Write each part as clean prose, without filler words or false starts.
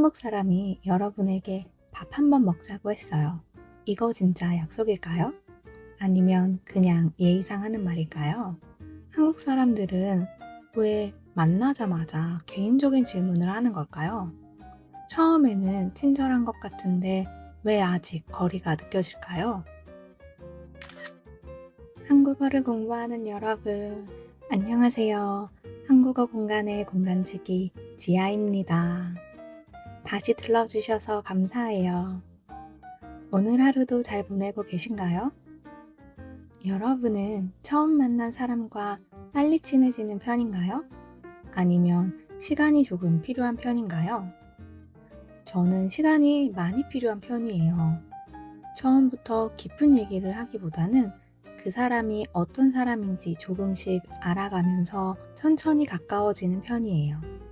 한국 사람이 여러분에게 밥 한 번 먹자고 했어요. 이거 진짜 약속일까요? 아니면 그냥 예의상 하는 말일까요? 한국 사람들은 왜 만나자마자 개인적인 질문을 하는 걸까요? 처음에는 친절한 것 같은데 왜 아직 거리가 느껴질까요? 한국어를 공부하는 여러분, 안녕하세요. 한국어 공간의 공간지기 지아입니다. 다시 들러주셔서 감사해요. 오늘 하루도 잘 보내고 계신가요? 여러분은 처음 만난 사람과 빨리 친해지는 편인가요? 아니면 시간이 조금 필요한 편인가요? 저는 시간이 많이 필요한 편이에요. 처음부터 깊은 얘기를 하기보다는 그 사람이 어떤 사람인지 조금씩 알아가면서 천천히 가까워지는 편이에요.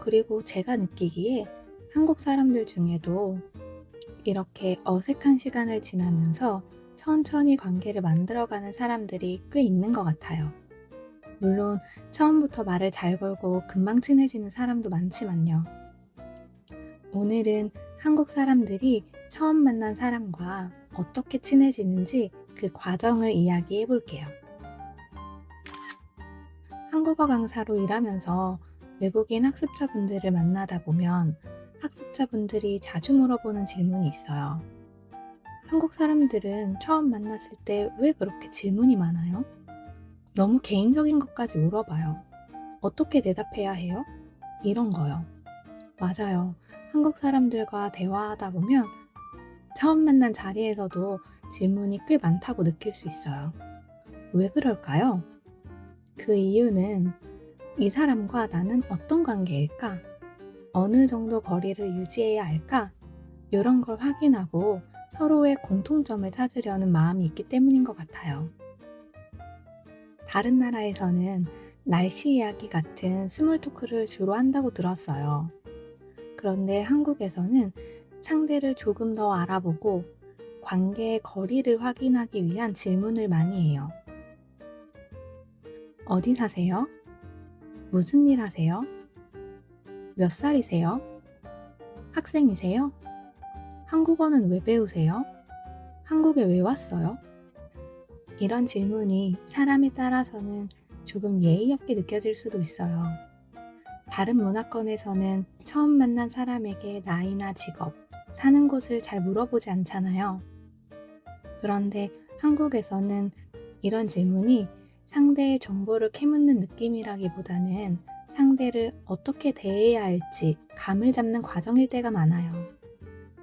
그리고 제가 느끼기에 한국 사람들 중에도 이렇게 어색한 시간을 지나면서 천천히 관계를 만들어가는 사람들이 꽤 있는 것 같아요. 물론 처음부터 말을 잘 걸고 금방 친해지는 사람도 많지만요. 오늘은 한국 사람들이 처음 만난 사람과 어떻게 친해지는지 그 과정을 이야기해 볼게요. 한국어 강사로 일하면서 외국인 학습자분들을 만나다 보면 학습자분들이 자주 물어보는 질문이 있어요. 한국 사람들은 처음 만났을 때 왜 그렇게 질문이 많아요? 너무 개인적인 것까지 물어봐요. 어떻게 대답해야 해요? 이런 거요. 맞아요. 한국 사람들과 대화하다 보면 처음 만난 자리에서도 질문이 꽤 많다고 느낄 수 있어요. 왜 그럴까요? 그 이유는 이 사람과 나는 어떤 관계일까? 어느 정도 거리를 유지해야 할까? 이런 걸 확인하고 서로의 공통점을 찾으려는 마음이 있기 때문인 것 같아요. 다른 나라에서는 날씨 이야기 같은 스몰 토크를 주로 한다고 들었어요. 그런데 한국에서는 상대를 조금 더 알아보고 관계의 거리를 확인하기 위한 질문을 많이 해요. 어디 사세요? 무슨 일 하세요? 몇 살이세요? 학생이세요? 한국어는 왜 배우세요? 한국에 왜 왔어요? 이런 질문이 사람에 따라서는 조금 예의 없게 느껴질 수도 있어요. 다른 문화권에서는 처음 만난 사람에게 나이나 직업, 사는 곳을 잘 물어보지 않잖아요. 그런데 한국에서는 이런 질문이 상대의 정보를 캐묻는 느낌이라기보다는 상대를 어떻게 대해야 할지 감을 잡는 과정일 때가 많아요.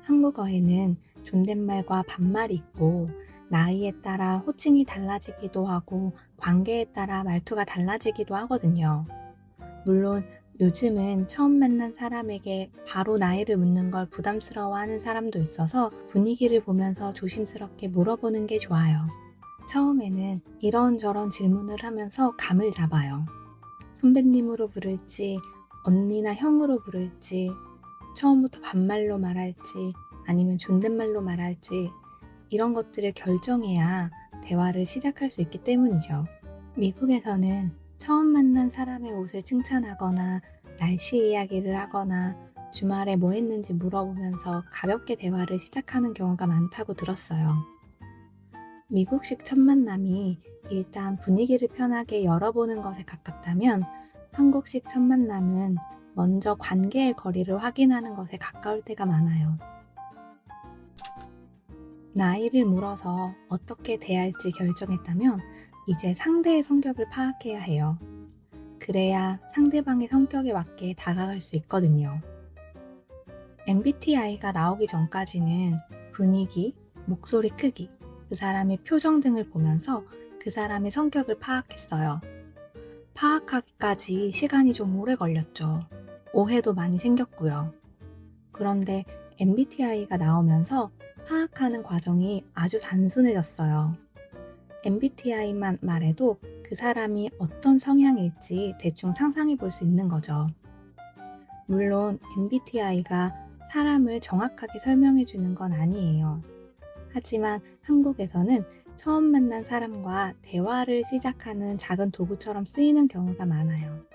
한국어에는 존댓말과 반말이 있고 나이에 따라 호칭이 달라지기도 하고 관계에 따라 말투가 달라지기도 하거든요. 물론 요즘은 처음 만난 사람에게 바로 나이를 묻는 걸 부담스러워하는 사람도 있어서 분위기를 보면서 조심스럽게 물어보는 게 좋아요. 처음에는 이런저런 질문을 하면서 감을 잡아요. 선배님으로 부를지, 언니나 형으로 부를지, 처음부터 반말로 말할지, 아니면 존댓말로 말할지, 이런 것들을 결정해야 대화를 시작할 수 있기 때문이죠. 미국에서는 처음 만난 사람의 옷을 칭찬하거나 날씨 이야기를 하거나 주말에 뭐 했는지 물어보면서 가볍게 대화를 시작하는 경우가 많다고 들었어요. 미국식 첫 만남이 일단 분위기를 편하게 열어보는 것에 가깝다면 한국식 첫 만남은 먼저 관계의 거리를 확인하는 것에 가까울 때가 많아요. 나이를 물어서 어떻게 대할지 결정했다면 이제 상대의 성격을 파악해야 해요. 그래야 상대방의 성격에 맞게 다가갈 수 있거든요. MBTI가 나오기 전까지는 분위기, 목소리 크기, 그 사람의 표정 등을 보면서 그 사람의 성격을 파악했어요. 파악하기까지 시간이 좀 오래 걸렸죠. 오해도 많이 생겼고요. 그런데 MBTI가 나오면서 파악하는 과정이 아주 단순해졌어요. MBTI만 말해도 그 사람이 어떤 성향일지 대충 상상해 볼 수 있는 거죠. 물론 MBTI가 사람을 정확하게 설명해 주는 건 아니에요. 하지만 한국에서는 처음 만난 사람과 대화를 시작하는 작은 도구처럼 쓰이는 경우가 많아요.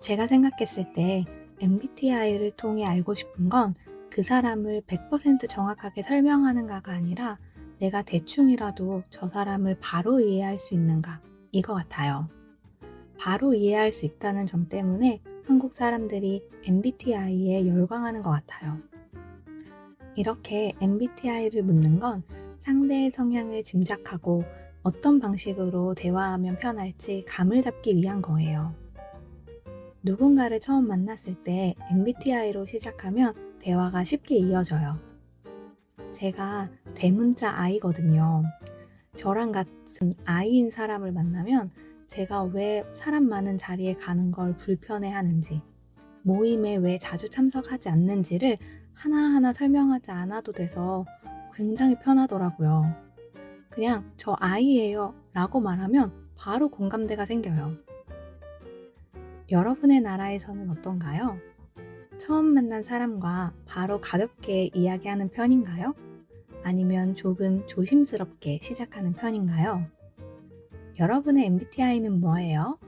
제가 생각했을 때 MBTI를 통해 알고 싶은 건 그 사람을 100% 정확하게 설명하는가가 아니라 내가 대충이라도 저 사람을 바로 이해할 수 있는가, 이거 같아요. 바로 이해할 수 있다는 점 때문에 한국 사람들이 MBTI에 열광하는 것 같아요. 이렇게 MBTI를 묻는 건 상대의 성향을 짐작하고 어떤 방식으로 대화하면 편할지 감을 잡기 위한 거예요. 누군가를 처음 만났을 때 MBTI로 시작하면 대화가 쉽게 이어져요. 제가 대문자 I거든요. 저랑 같은 I인 사람을 만나면 제가 왜 사람 많은 자리에 가는 걸 불편해하는지, 모임에 왜 자주 참석하지 않는지를 하나하나 설명하지 않아도 돼서 굉장히 편하더라고요. 그냥 저 I예요 라고 말하면 바로 공감대가 생겨요. 여러분의 나라에서는 어떤가요? 처음 만난 사람과 바로 가볍게 이야기하는 편인가요? 아니면 조금 조심스럽게 시작하는 편인가요? 여러분의 MBTI는 뭐예요?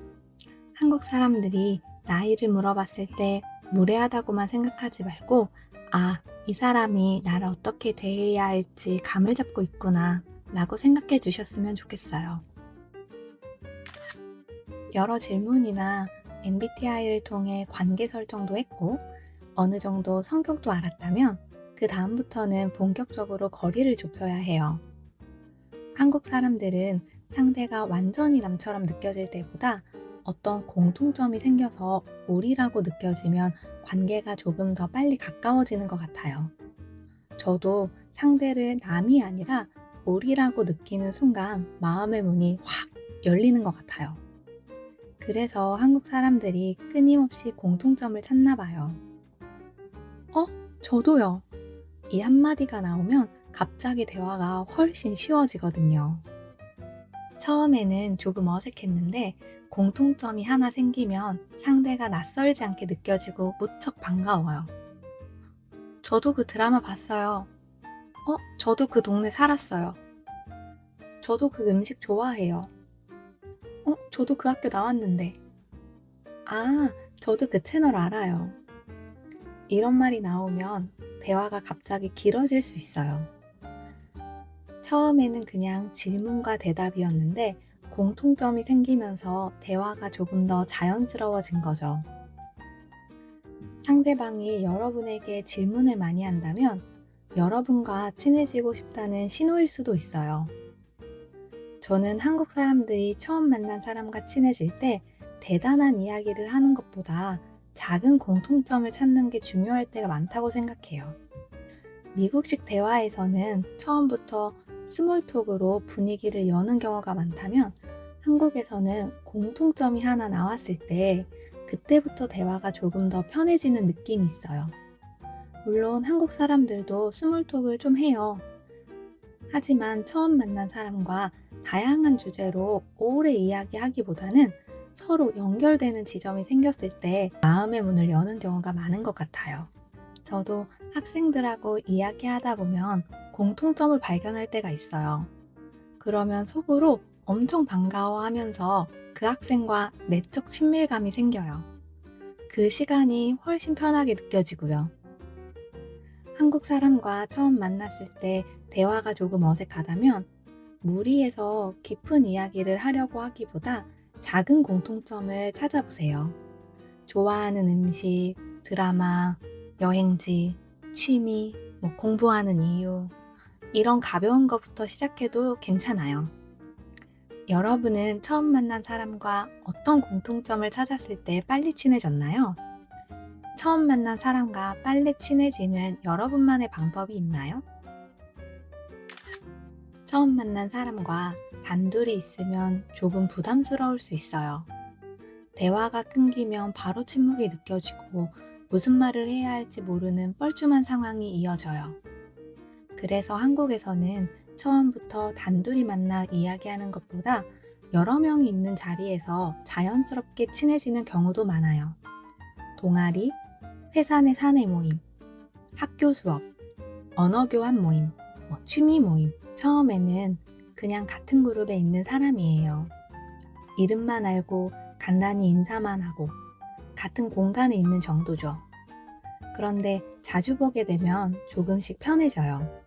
한국 사람들이 나이를 물어봤을 때 무례하다고만 생각하지 말고, 아, 이 사람이 나를 어떻게 대해야 할지 감을 잡고 있구나 라고 생각해 주셨으면 좋겠어요. 여러 질문이나 MBTI를 통해 관계 설정도 했고 어느 정도 성격도 알았다면 그 다음부터는 본격적으로 거리를 좁혀야 해요. 한국 사람들은 상대가 완전히 남처럼 느껴질 때보다 어떤 공통점이 생겨서 우리라고 느껴지면 관계가 조금 더 빨리 가까워지는 것 같아요. 저도 상대를 남이 아니라 우리라고 느끼는 순간 마음의 문이 확 열리는 것 같아요. 그래서 한국 사람들이 끊임없이 공통점을 찾나 봐요. 저도요. 이 한마디가 나오면 갑자기 대화가 훨씬 쉬워지거든요. 처음에는 조금 어색했는데 공통점이 하나 생기면 상대가 낯설지 않게 느껴지고 무척 반가워요. 저도 그 드라마 봤어요. 저도 그 동네 살았어요. 저도 그 음식 좋아해요. 저도 그 학교 나왔는데. 아, 저도 그 채널 알아요. 이런 말이 나오면 대화가 갑자기 길어질 수 있어요. 처음에는 그냥 질문과 대답이었는데 공통점이 생기면서 대화가 조금 더 자연스러워진 거죠. 상대방이 여러분에게 질문을 많이 한다면 여러분과 친해지고 싶다는 신호일 수도 있어요. 저는 한국 사람들이 처음 만난 사람과 친해질 때 대단한 이야기를 하는 것보다 작은 공통점을 찾는 게 중요할 때가 많다고 생각해요. 미국식 대화에서는 처음부터 스몰톡으로 분위기를 여는 경우가 많다면 한국에서는 공통점이 하나 나왔을 때 그때부터 대화가 조금 더 편해지는 느낌이 있어요. 물론 한국 사람들도 스몰톡을 좀 해요. 하지만 처음 만난 사람과 다양한 주제로 오래 이야기하기보다는 서로 연결되는 지점이 생겼을 때 마음의 문을 여는 경우가 많은 것 같아요. 저도 학생들하고 이야기하다 보면 공통점을 발견할 때가 있어요. 그러면 속으로 엄청 반가워하면서 그 학생과 내적 친밀감이 생겨요. 그 시간이 훨씬 편하게 느껴지고요. 한국 사람과 처음 만났을 때 대화가 조금 어색하다면 무리해서 깊은 이야기를 하려고 하기보다 작은 공통점을 찾아보세요. 좋아하는 음식, 드라마, 여행지, 취미, 공부하는 이유, 이런 가벼운 것부터 시작해도 괜찮아요. 여러분은 처음 만난 사람과 어떤 공통점을 찾았을 때 빨리 친해졌나요? 처음 만난 사람과 빨리 친해지는 여러분만의 방법이 있나요? 처음 만난 사람과 단둘이 있으면 조금 부담스러울 수 있어요. 대화가 끊기면 바로 침묵이 느껴지고 무슨 말을 해야 할지 모르는 뻘쭘한 상황이 이어져요. 그래서 한국에서는 처음부터 단둘이 만나 이야기하는 것보다 여러 명이 있는 자리에서 자연스럽게 친해지는 경우도 많아요. 동아리, 회사 내 사내 모임, 학교 수업, 언어 교환 모임, 취미 모임. 처음에는 그냥 같은 그룹에 있는 사람이에요. 이름만 알고 간단히 인사만 하고 같은 공간에 있는 정도죠. 그런데 자주 보게 되면 조금씩 편해져요.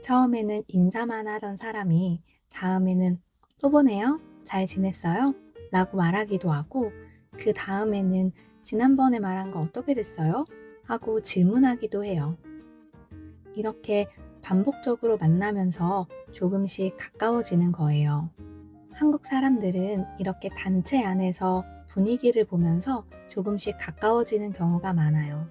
처음에는 인사만 하던 사람이 다음에는 또 보네요? 잘 지냈어요? 라고 말하기도 하고, 그 다음에는 지난번에 말한 거 어떻게 됐어요? 하고 질문하기도 해요. 이렇게 반복적으로 만나면서 조금씩 가까워지는 거예요. 한국 사람들은 이렇게 단체 안에서 분위기를 보면서 조금씩 가까워지는 경우가 많아요.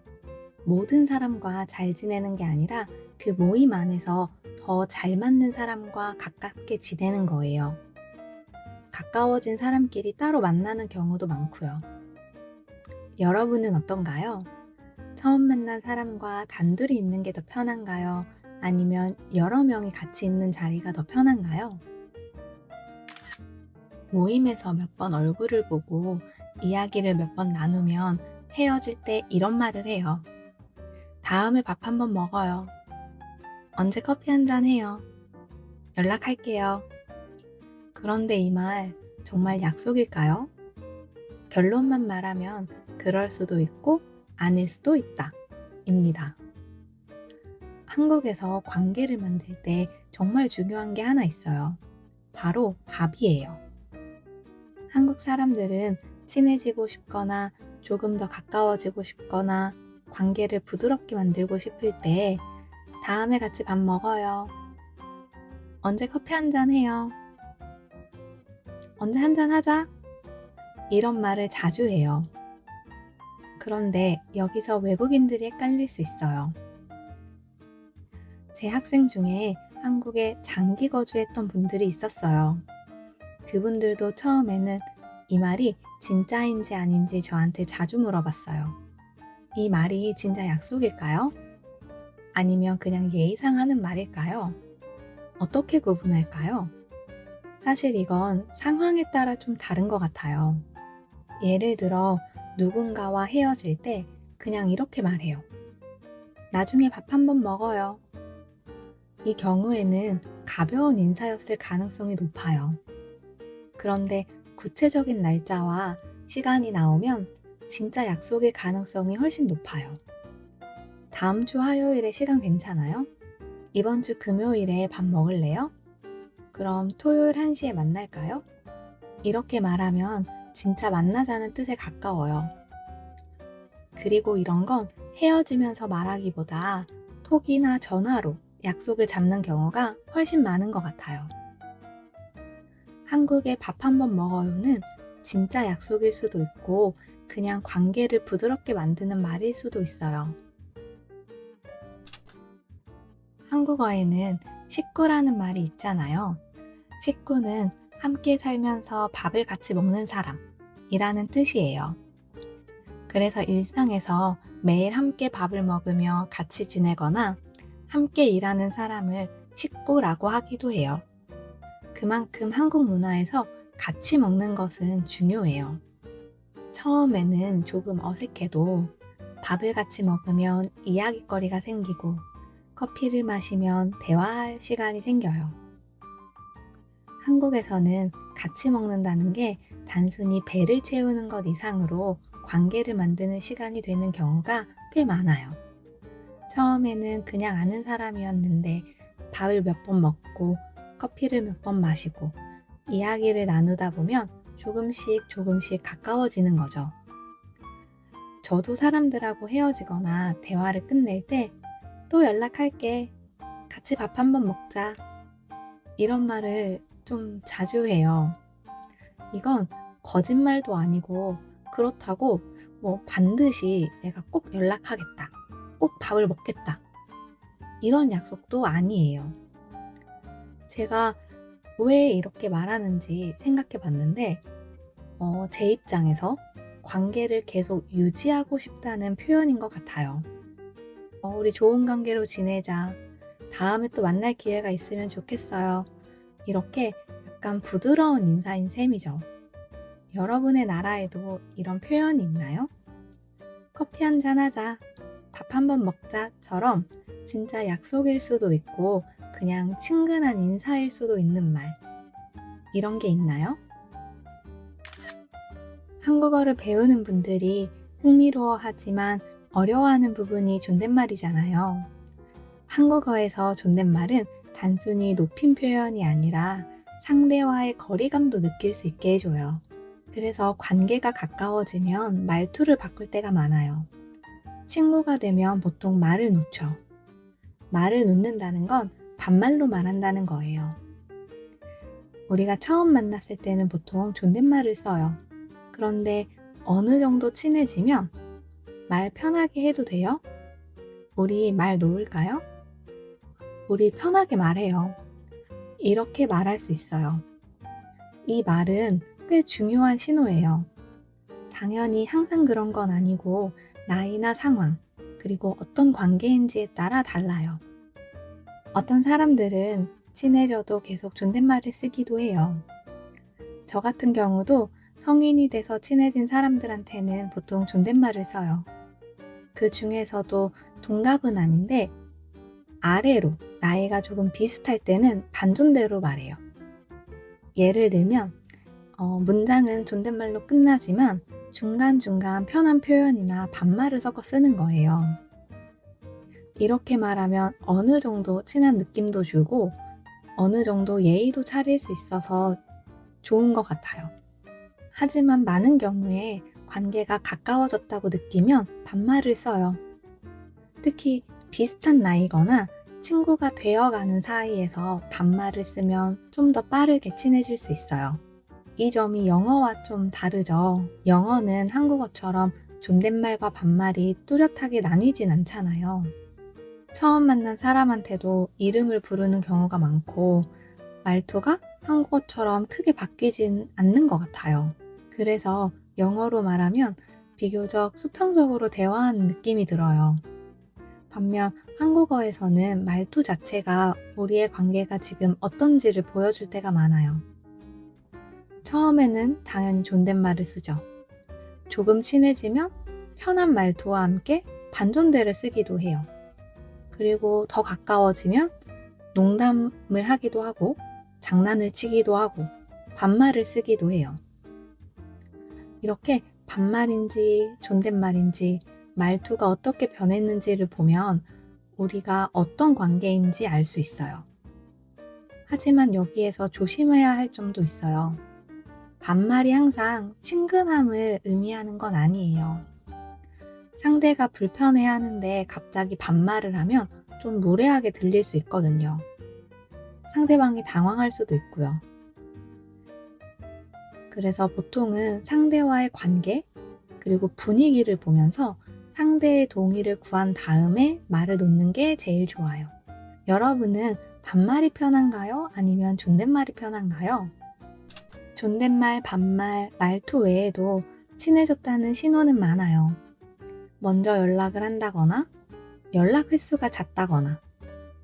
모든 사람과 잘 지내는 게 아니라 그 모임 안에서 더 잘 맞는 사람과 가깝게 지내는 거예요. 가까워진 사람끼리 따로 만나는 경우도 많고요. 여러분은 어떤가요? 처음 만난 사람과 단둘이 있는 게 더 편한가요? 아니면 여러 명이 같이 있는 자리가 더 편한가요? 모임에서 몇 번 얼굴을 보고 이야기를 몇 번 나누면 헤어질 때 이런 말을 해요. 다음에 밥 한번 먹어요. 언제 커피 한잔 해요. 연락할게요. 그런데 이 말 정말 약속일까요? 결론만 말하면 그럴 수도 있고 아닐 수도 있다. 입니다. 한국에서 관계를 만들 때 정말 중요한 게 하나 있어요. 바로 밥이에요. 한국 사람들은 친해지고 싶거나 조금 더 가까워지고 싶거나 관계를 부드럽게 만들고 싶을 때 다음에 같이 밥 먹어요. 언제 커피 한잔 해요. 언제 한잔 하자. 이런 말을 자주 해요. 그런데 여기서 외국인들이 헷갈릴 수 있어요. 제 학생 중에 한국에 장기 거주했던 분들이 있었어요. 그분들도 처음에는 이 말이 진짜인지 아닌지 저한테 자주 물어봤어요. 이 말이 진짜 약속일까요? 아니면 그냥 예의상 하는 말일까요? 어떻게 구분할까요? 사실 이건 상황에 따라 좀 다른 것 같아요. 예를 들어 누군가와 헤어질 때 그냥 이렇게 말해요. 나중에 밥 한번 먹어요. 이 경우에는 가벼운 인사였을 가능성이 높아요. 그런데 구체적인 날짜와 시간이 나오면 진짜 약속일 가능성이 훨씬 높아요. 다음 주 화요일에 시간 괜찮아요? 이번 주 금요일에 밥 먹을래요? 그럼 토요일 1시에 만날까요? 이렇게 말하면 진짜 만나자는 뜻에 가까워요. 그리고 이런 건 헤어지면서 말하기보다 톡이나 전화로 약속을 잡는 경우가 훨씬 많은 것 같아요. 한국의 밥 한번 먹어요는 진짜 약속일 수도 있고 그냥 관계를 부드럽게 만드는 말일 수도 있어요. 한국어에는 식구라는 말이 있잖아요. 식구는 함께 살면서 밥을 같이 먹는 사람이라는 뜻이에요. 그래서 일상에서 매일 함께 밥을 먹으며 같이 지내거나 함께 일하는 사람을 식구라고 하기도 해요. 그만큼 한국 문화에서 같이 먹는 것은 중요해요. 처음에는 조금 어색해도 밥을 같이 먹으면 이야깃거리가 생기고 커피를 마시면 대화할 시간이 생겨요. 한국에서는 같이 먹는다는 게 단순히 배를 채우는 것 이상으로 관계를 만드는 시간이 되는 경우가 꽤 많아요. 처음에는 그냥 아는 사람이었는데 밥을 몇 번 먹고 커피를 몇 번 마시고 이야기를 나누다 보면 조금씩 가까워지는 거죠. 저도 사람들하고 헤어지거나 대화를 끝낼 때 또 연락할게. 같이 밥 한번 먹자. 이런 말을 좀 자주 해요. 이건 거짓말도 아니고 그렇다고 반드시 내가 꼭 연락하겠다. 꼭 밥을 먹겠다. 이런 약속도 아니에요. 제가 왜 이렇게 말하는지 생각해 봤는데 제 입장에서 관계를 계속 유지하고 싶다는 표현인 것 같아요. 우리 좋은 관계로 지내자. 다음에 또 만날 기회가 있으면 좋겠어요. 이렇게 약간 부드러운 인사인 셈이죠. 여러분의 나라에도 이런 표현이 있나요? 커피 한잔 하자, 밥 한번 먹자처럼 진짜 약속일 수도 있고 그냥 친근한 인사일 수도 있는 말. 이런 게 있나요? 한국어를 배우는 분들이 흥미로워하지만 어려워하는 부분이 존댓말이잖아요. 한국어에서 존댓말은 단순히 높임 표현이 아니라 상대와의 거리감도 느낄 수 있게 해줘요. 그래서 관계가 가까워지면 말투를 바꿀 때가 많아요. 친구가 되면 보통 말을 놓죠. 말을 놓는다는 건 반말로 말한다는 거예요. 우리가 처음 만났을 때는 보통 존댓말을 써요. 그런데 어느 정도 친해지면 말 편하게 해도 돼요? 우리 말 놓을까요? 우리 편하게 말해요. 이렇게 말할 수 있어요. 이 말은 꽤 중요한 신호예요. 당연히 항상 그런 건 아니고 나이나 상황, 그리고 어떤 관계인지에 따라 달라요. 어떤 사람들은 친해져도 계속 존댓말을 쓰기도 해요. 저 같은 경우도 성인이 돼서 친해진 사람들한테는 보통 존댓말을 써요. 그 중에서도 동갑은 아닌데 아래로 나이가 조금 비슷할 때는 반존대로 말해요. 예를 들면 문장은 존댓말로 끝나지만 중간중간 편한 표현이나 반말을 섞어 쓰는 거예요. 이렇게 말하면 어느 정도 친한 느낌도 주고 어느 정도 예의도 차릴 수 있어서 좋은 것 같아요. 하지만 많은 경우에 관계가 가까워졌다고 느끼면 반말을 써요. 특히 비슷한 나이거나 친구가 되어가는 사이에서 반말을 쓰면 좀 더 빠르게 친해질 수 있어요. 이 점이 영어와 좀 다르죠. 영어는 한국어처럼 존댓말과 반말이 뚜렷하게 나뉘진 않잖아요. 처음 만난 사람한테도 이름을 부르는 경우가 많고 말투가 한국어처럼 크게 바뀌진 않는 것 같아요. 그래서 영어로 말하면 비교적 수평적으로 대화하는 느낌이 들어요. 반면 한국어에서는 말투 자체가 우리의 관계가 지금 어떤지를 보여줄 때가 많아요. 처음에는 당연히 존댓말을 쓰죠. 조금 친해지면 편한 말투와 함께 반존대를 쓰기도 해요. 그리고 더 가까워지면 농담을 하기도 하고 장난을 치기도 하고 반말을 쓰기도 해요. 이렇게 반말인지 존댓말인지 말투가 어떻게 변했는지를 보면 우리가 어떤 관계인지 알 수 있어요. 하지만 여기에서 조심해야 할 점도 있어요. 반말이 항상 친근함을 의미하는 건 아니에요. 상대가 불편해하는데 갑자기 반말을 하면 좀 무례하게 들릴 수 있거든요. 상대방이 당황할 수도 있고요. 그래서 보통은 상대와의 관계, 그리고 분위기를 보면서 상대의 동의를 구한 다음에 말을 놓는 게 제일 좋아요. 여러분은 반말이 편한가요? 아니면 존댓말이 편한가요? 존댓말, 반말, 말투 외에도 친해졌다는 신호는 많아요. 먼저 연락을 한다거나, 연락 횟수가 잦다거나,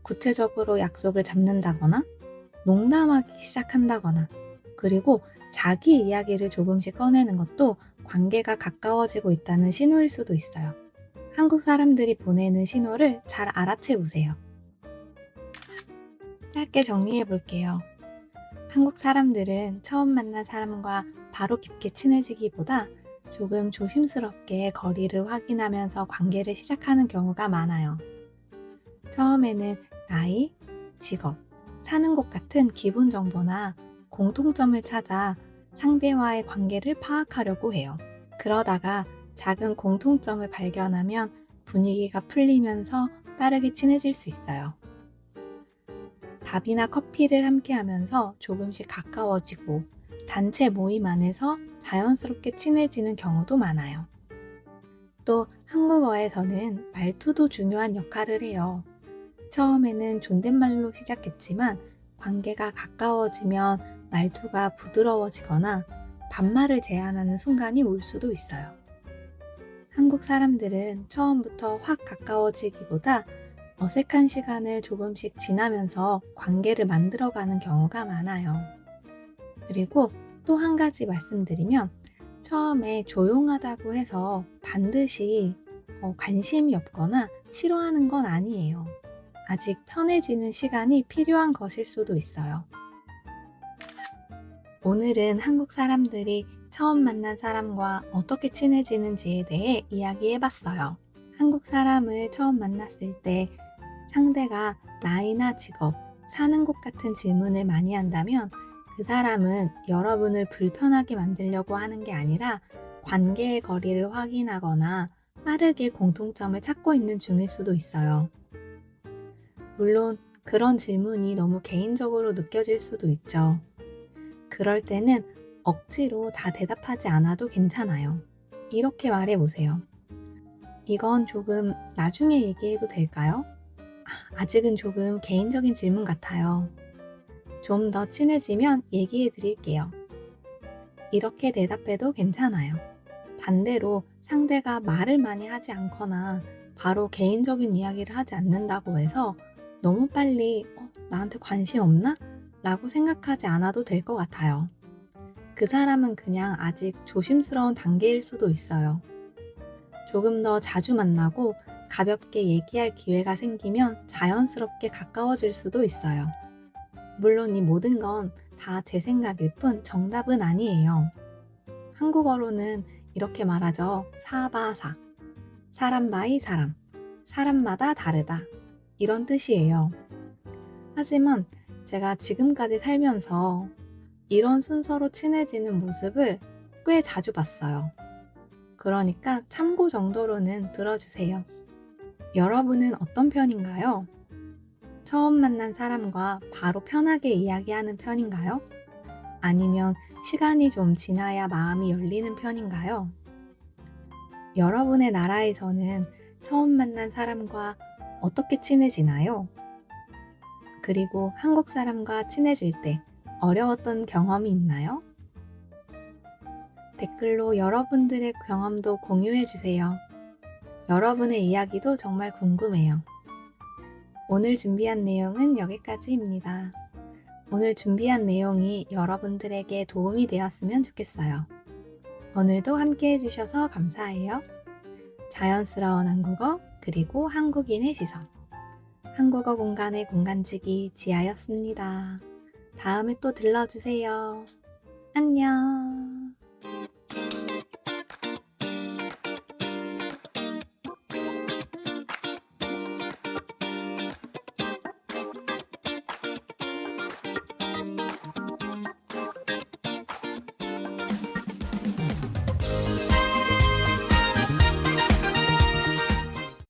구체적으로 약속을 잡는다거나, 농담하기 시작한다거나, 그리고 자기 이야기를 조금씩 꺼내는 것도 관계가 가까워지고 있다는 신호일 수도 있어요. 한국 사람들이 보내는 신호를 잘 알아채 보세요. 짧게 정리해 볼게요. 한국 사람들은 처음 만난 사람과 바로 깊게 친해지기보다 조금 조심스럽게 거리를 확인하면서 관계를 시작하는 경우가 많아요. 처음에는 나이, 직업, 사는 곳 같은 기본 정보나 공통점을 찾아 상대와의 관계를 파악하려고 해요. 그러다가 작은 공통점을 발견하면 분위기가 풀리면서 빠르게 친해질 수 있어요. 밥이나 커피를 함께 하면서 조금씩 가까워지고 단체 모임 안에서 자연스럽게 친해지는 경우도 많아요. 또 한국어에서는 말투도 중요한 역할을 해요. 처음에는 존댓말로 시작했지만 관계가 가까워지면 말투가 부드러워지거나 반말을 제안하는 순간이 올 수도 있어요. 한국 사람들은 처음부터 확 가까워지기보다 어색한 시간을 조금씩 지나면서 관계를 만들어가는 경우가 많아요. 그리고 또 한 가지 말씀드리면 처음에 조용하다고 해서 반드시 관심이 없거나 싫어하는 건 아니에요. 아직 편해지는 시간이 필요한 것일 수도 있어요. 오늘은 한국 사람들이 처음 만난 사람과 어떻게 친해지는지에 대해 이야기해봤어요. 한국 사람을 처음 만났을 때 상대가 나이나 직업, 사는 곳 같은 질문을 많이 한다면 그 사람은 여러분을 불편하게 만들려고 하는 게 아니라 관계의 거리를 확인하거나 빠르게 공통점을 찾고 있는 중일 수도 있어요. 물론 그런 질문이 너무 개인적으로 느껴질 수도 있죠. 그럴 때는 억지로 다 대답하지 않아도 괜찮아요. 이렇게 말해보세요. 이건 조금 나중에 얘기해도 될까요? 아직은 조금 개인적인 질문 같아요. 좀 더 친해지면 얘기해 드릴게요. 이렇게 대답해도 괜찮아요. 반대로 상대가 말을 많이 하지 않거나 바로 개인적인 이야기를 하지 않는다고 해서 너무 빨리 나한테 관심 없나? 라고 생각하지 않아도 될 것 같아요. 그 사람은 그냥 아직 조심스러운 단계일 수도 있어요. 조금 더 자주 만나고 가볍게 얘기할 기회가 생기면 자연스럽게 가까워질 수도 있어요. 물론 이 모든 건 다 제 생각일 뿐 정답은 아니에요. 한국어로는 이렇게 말하죠. 사바사. 사람 바이 사람. 사람마다 다르다. 이런 뜻이에요. 하지만 제가 지금까지 살면서 이런 순서로 친해지는 모습을 꽤 자주 봤어요. 그러니까 참고 정도로는 들어주세요. 여러분은 어떤 편인가요? 처음 만난 사람과 바로 편하게 이야기하는 편인가요? 아니면 시간이 좀 지나야 마음이 열리는 편인가요? 여러분의 나라에서는 처음 만난 사람과 어떻게 친해지나요? 그리고 한국 사람과 친해질 때 어려웠던 경험이 있나요? 댓글로 여러분들의 경험도 공유해주세요. 여러분의 이야기도 정말 궁금해요. 오늘 준비한 내용은 여기까지입니다. 오늘 준비한 내용이 여러분들에게 도움이 되었으면 좋겠어요. 오늘도 함께 해주셔서 감사해요. 자연스러운 한국어 그리고 한국인의 시선. 한국어 공간의 공간지기 지아였습니다. 다음에 또 들러주세요. 안녕.